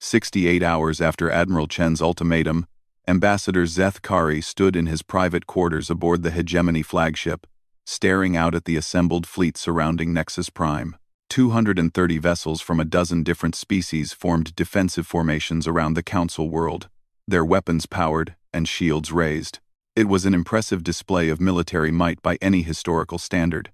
68 hours after Admiral Chen's ultimatum, Ambassador Zeth Kari stood in his private quarters aboard the Hegemony flagship, staring out at the assembled fleet surrounding Nexus Prime. 230 vessels from a dozen different species formed defensive formations around the Council world, their weapons powered and shields raised. It was an impressive display of military might by any historical standard.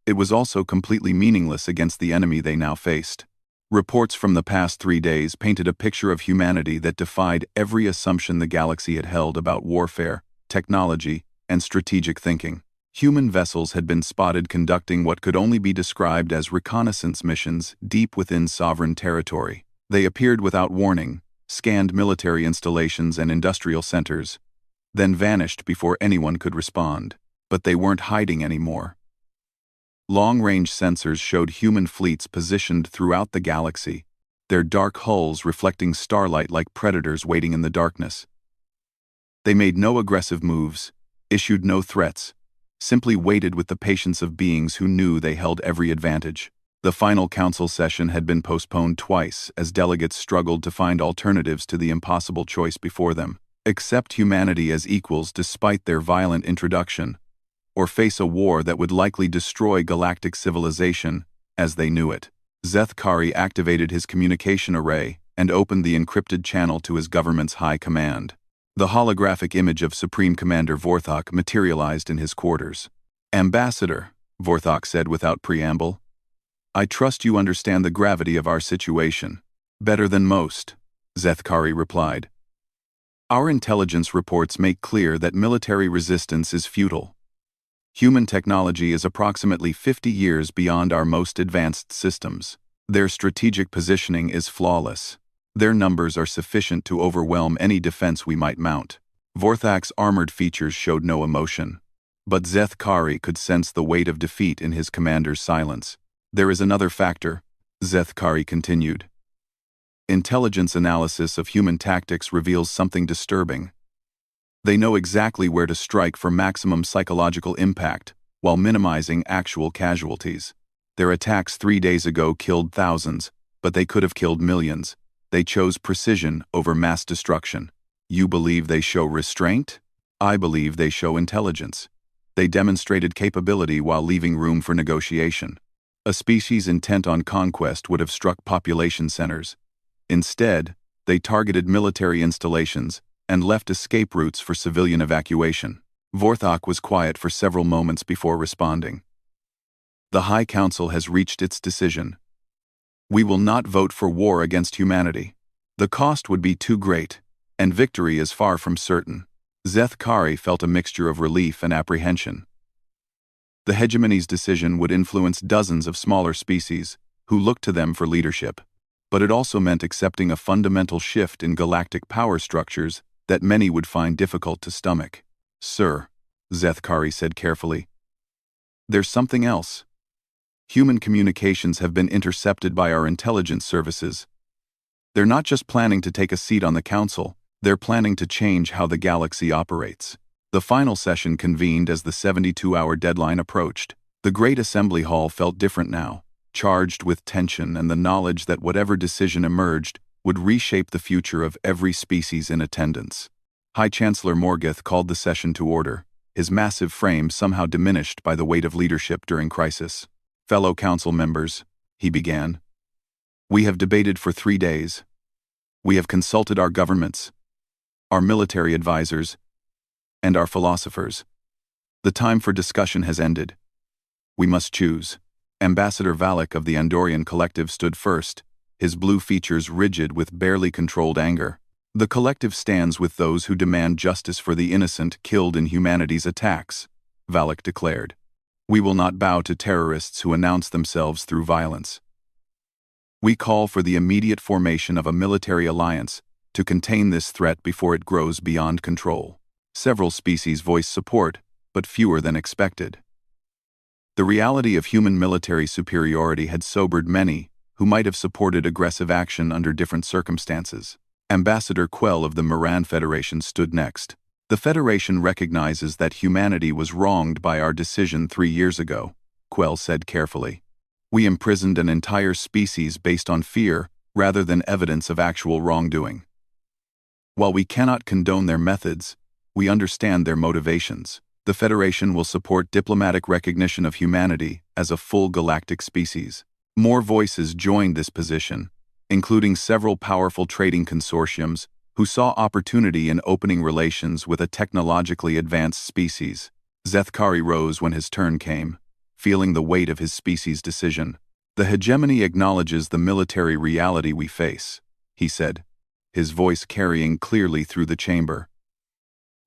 It was also completely meaningless against the enemy they now faced. Reports from the past 3 days painted a picture of humanity that defied every assumption the galaxy had held about warfare, technology, and strategic thinking. Human vessels had been spotted conducting what could only be described as reconnaissance missions deep within sovereign territory. They appeared without warning, scanned military installations and industrial centers, then vanished before anyone could respond. But they weren't hiding anymore. Long-range sensors showed human fleets positioned throughout the galaxy, their dark hulls reflecting starlight like predators waiting in the darkness. They made no aggressive moves, issued no threats, simply waited with the patience of beings who knew they held every advantage. The final council session had been postponed twice as delegates struggled to find alternatives to the impossible choice before them: accept humanity as equals despite their violent introduction, or face a war that would likely destroy galactic civilization as they knew it. Zeth Kari activated his communication array and opened the encrypted channel to his government's high command. The holographic image of Supreme Commander Vorthok materialized in his quarters. "Ambassador," Vorthok said without preamble, "I trust you understand the gravity of our situation." "Better than most," Zeth Kari replied. "Our intelligence reports make clear that military resistance is futile. Human technology is approximately 50 years beyond our most advanced systems. Their strategic positioning is flawless. Their numbers are sufficient to overwhelm any defense we might mount." Vorthok's armored features showed no emotion, but Zeth Kari could sense the weight of defeat in his commander's silence. "There is another factor," Zeth Kari continued. "Intelligence analysis of human tactics reveals something disturbing. They know exactly where to strike for maximum psychological impact, while minimizing actual casualties. Their attacks 3 days ago killed thousands, but they could have killed millions. They chose precision over mass destruction. You believe they show restraint? I believe they show intelligence. They demonstrated capability while leaving room for negotiation. A species intent on conquest would have struck population centers. Instead, they targeted military installations and left escape routes for civilian evacuation." Vorthok was quiet for several moments before responding. "The High Council has reached its decision. We will not vote for war against humanity. The cost would be too great, and victory is far from certain." Zeth Kari felt a mixture of relief and apprehension. The Hegemony's decision would influence dozens of smaller species who looked to them for leadership, but it also meant accepting a fundamental shift in galactic power structures that many would find difficult to stomach. "Sir," Zeth Kari said carefully, "there's something else. Human communications have been intercepted by our intelligence services. They're not just planning to take a seat on the council, they're planning to change how the galaxy operates." The final session convened as the 72-hour deadline approached. The Great Assembly Hall felt different now, charged with tension and the knowledge that whatever decision emerged would reshape the future of every species in attendance. High Chancellor Morgoth called the session to order, his massive frame somehow diminished by the weight of leadership during crisis. "Fellow council members," he began, "we have debated for 3 days. We have consulted our governments, our military advisors, and our philosophers. The time for discussion has ended. We must choose." Ambassador Valak of the Andorian Collective stood first, his blue features rigid with barely controlled anger. "The collective stands with those who demand justice for the innocent killed in humanity's attacks," Valak declared. "We will not bow to terrorists who announce themselves through violence. We call for the immediate formation of a military alliance to contain this threat before it grows beyond control." Several species voiced support, but fewer than expected. The reality of human military superiority had sobered many who might have supported aggressive action under different circumstances. Ambassador Quell of the Moran Federation stood next. "The Federation recognizes that humanity was wronged by our decision 3 years ago," Quell said carefully. "We imprisoned an entire species based on fear rather than evidence of actual wrongdoing. While we cannot condone their methods, we understand their motivations. The Federation will support diplomatic recognition of humanity as a full galactic species. More voices joined this position, including several powerful trading consortiums who saw opportunity in opening relations with a technologically advanced species. Zethkari rose when his turn came, feeling the weight of his species' decision. The hegemony acknowledges the military reality we face, he said, his voice carrying clearly through the chamber.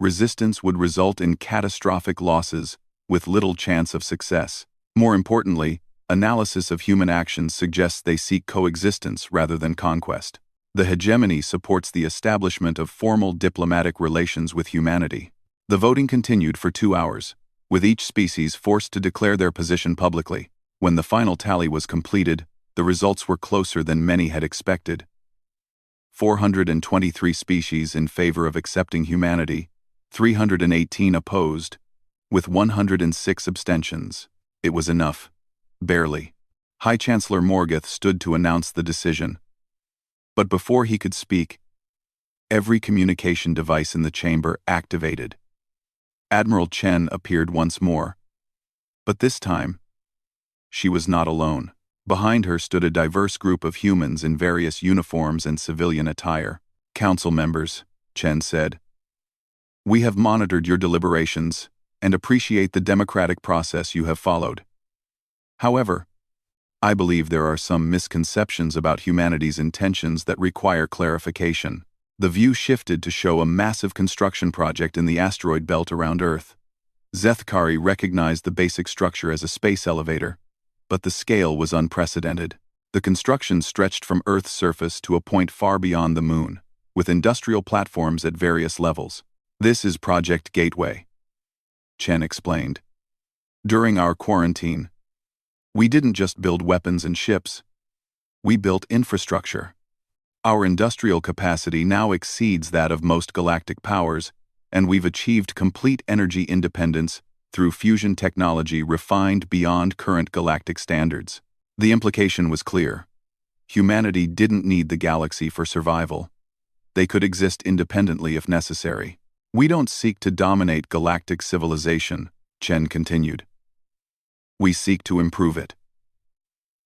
Resistance would result in catastrophic losses, with little chance of success. More importantly, analysis of human actions suggests they seek coexistence rather than conquest. The hegemony supports the establishment of formal diplomatic relations with humanity. The voting continued for 2 hours, with each species forced to declare their position publicly. When the final tally was completed, the results were closer than many had expected. 423 species in favor of accepting humanity, 318 opposed, with 106 abstentions. It was enough. Barely. High Chancellor Morgoth stood to announce the decision. But before he could speak, every communication device in the chamber activated. Admiral Chen appeared once more. But this time, she was not alone. Behind her stood a diverse group of humans in various uniforms and civilian attire. Council members, Chen said, we have monitored your deliberations and appreciate the democratic process you have followed. However, I believe there are some misconceptions about humanity's intentions that require clarification. The view shifted to show a massive construction project in the asteroid belt around Earth. Zethkari recognized the basic structure as a space elevator, but the scale was unprecedented. The construction stretched from Earth's surface to a point far beyond the Moon, with industrial platforms at various levels. This is Project Gateway, Chen explained. During our quarantine, we didn't just build weapons and ships, we built infrastructure. Our industrial capacity now exceeds that of most galactic powers, and we've achieved complete energy independence through fusion technology refined beyond current galactic standards. The implication was clear. Humanity didn't need the galaxy for survival. They could exist independently if necessary. We don't seek to dominate galactic civilization, Chen continued. We seek to improve it.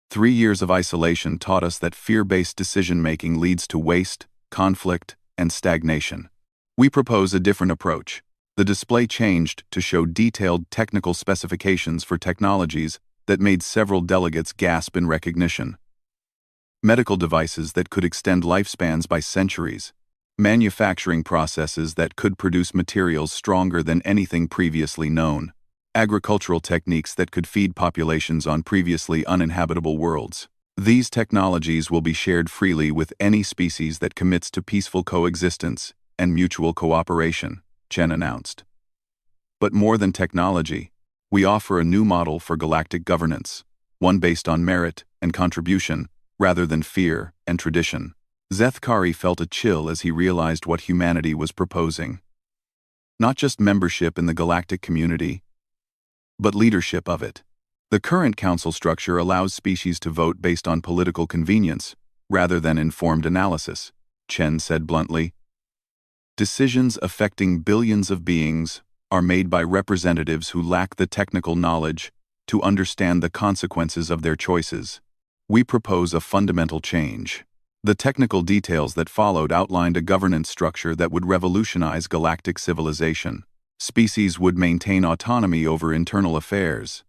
3 years of isolation taught us that fear-based decision-making leads to waste, conflict, and stagnation. We propose a different approach. The display changed to show detailed technical specifications for technologies that made several delegates gasp in recognition. Medical devices that could extend lifespans by centuries. Manufacturing processes that could produce materials stronger than anything previously known. Agricultural techniques that could feed populations on previously uninhabitable worlds. These technologies will be shared freely with any species that commits to peaceful coexistence and mutual cooperation, Chen announced. But more than technology, we offer a new model for galactic governance, one based on merit and contribution rather than fear and tradition. Zethkari felt a chill as he realized what humanity was proposing. Not just membership in the galactic community, but leadership of it. The current council structure allows species to vote based on political convenience, rather than informed analysis, Chen said bluntly. Decisions affecting billions of beings are made by representatives who lack the technical knowledge to understand the consequences of their choices. We propose a fundamental change. The technical details that followed outlined a governance structure that would revolutionize galactic civilization. Species would maintain autonomy over internal affairs,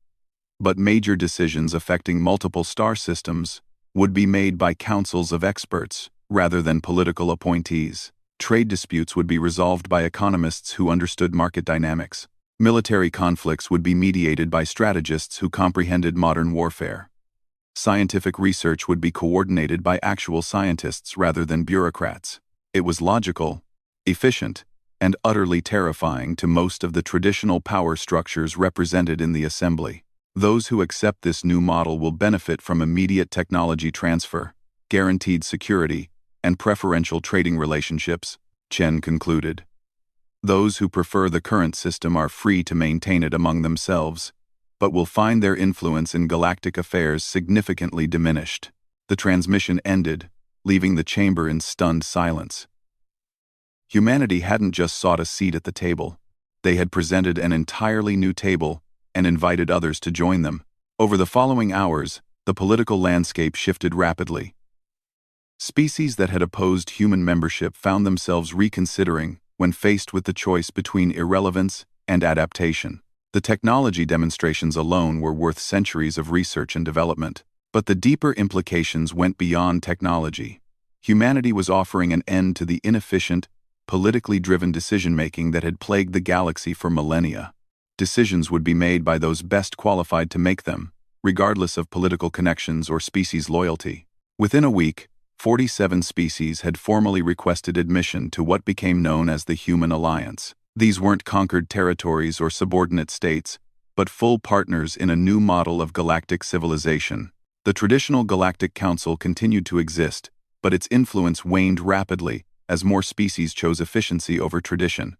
but major decisions affecting multiple star systems would be made by councils of experts rather than political appointees. Trade disputes would be resolved by economists who understood market dynamics. Military conflicts would be mediated by strategists who comprehended modern warfare. Scientific research would be coordinated by actual scientists rather than bureaucrats. It was logical, efficient, and utterly terrifying to most of the traditional power structures represented in the assembly. Those who accept this new model will benefit from immediate technology transfer, guaranteed security, and preferential trading relationships, Chen concluded. Those who prefer the current system are free to maintain it among themselves, but will find their influence in galactic affairs significantly diminished. The transmission ended, leaving the chamber in stunned silence. Humanity hadn't just sought a seat at the table. They had presented an entirely new table and invited others to join them. Over the following hours, the political landscape shifted rapidly. Species that had opposed human membership found themselves reconsidering when faced with the choice between irrelevance and adaptation. The technology demonstrations alone were worth centuries of research and development. But the deeper implications went beyond technology. Humanity was offering an end to the inefficient, politically driven decision-making that had plagued the galaxy for millennia. Decisions would be made by those best qualified to make them, regardless of political connections or species loyalty. Within a week, 47 species had formally requested admission to what became known as the Human Alliance. These weren't conquered territories or subordinate states, but full partners in a new model of galactic civilization. The traditional Galactic Council continued to exist, but its influence waned rapidly as more species chose efficiency over tradition.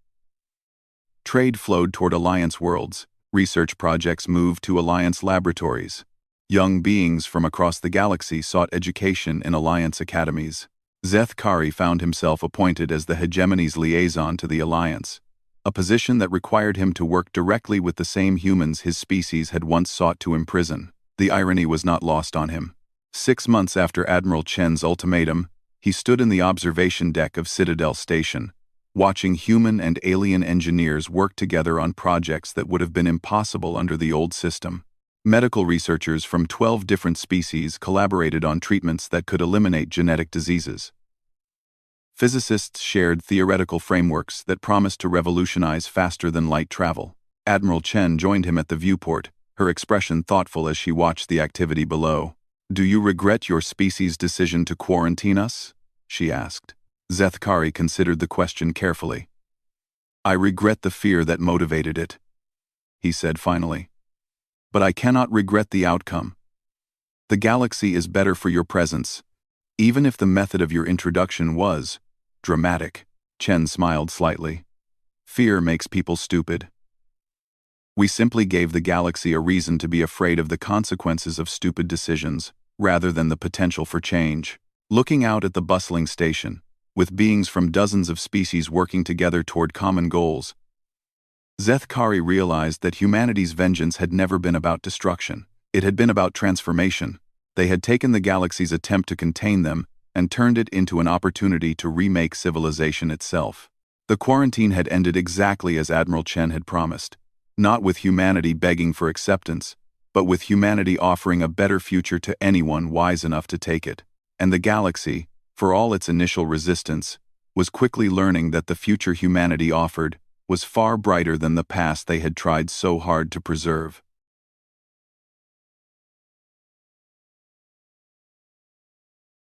Trade flowed toward Alliance worlds. Research projects moved to Alliance laboratories. Young beings from across the galaxy sought education in Alliance academies. Zeth Kari found himself appointed as the hegemony's liaison to the Alliance, a position that required him to work directly with the same humans his species had once sought to imprison. The irony was not lost on him. 6 months after Admiral Chen's ultimatum, he stood in the observation deck of Citadel Station, watching human and alien engineers work together on projects that would have been impossible under the old system. Medical researchers from 12 different species collaborated on treatments that could eliminate genetic diseases. Physicists shared theoretical frameworks that promised to revolutionize faster-than-light travel. Admiral Chen joined him at the viewport, her expression thoughtful as she watched the activity below. "Do you regret your species' decision to quarantine us?" she asked. Zeth Kari considered the question carefully. "I regret the fear that motivated it," he said finally. "But I cannot regret the outcome. The galaxy is better for your presence, even if the method of your introduction was dramatic." Chen smiled slightly. "Fear makes people stupid. We simply gave the galaxy a reason to be afraid of the consequences of stupid decisions, rather than the potential for change." Looking out at the bustling station, with beings from dozens of species working together toward common goals, Zeth Kari realized that humanity's vengeance had never been about destruction. It had been about transformation. They had taken the galaxy's attempt to contain them and turned it into an opportunity to remake civilization itself. The quarantine had ended exactly as Admiral Chen had promised. Not with humanity begging for acceptance, but with humanity offering a better future to anyone wise enough to take it. And the galaxy, for all its initial resistance, was quickly learning that the future humanity offered was far brighter than the past they had tried so hard to preserve.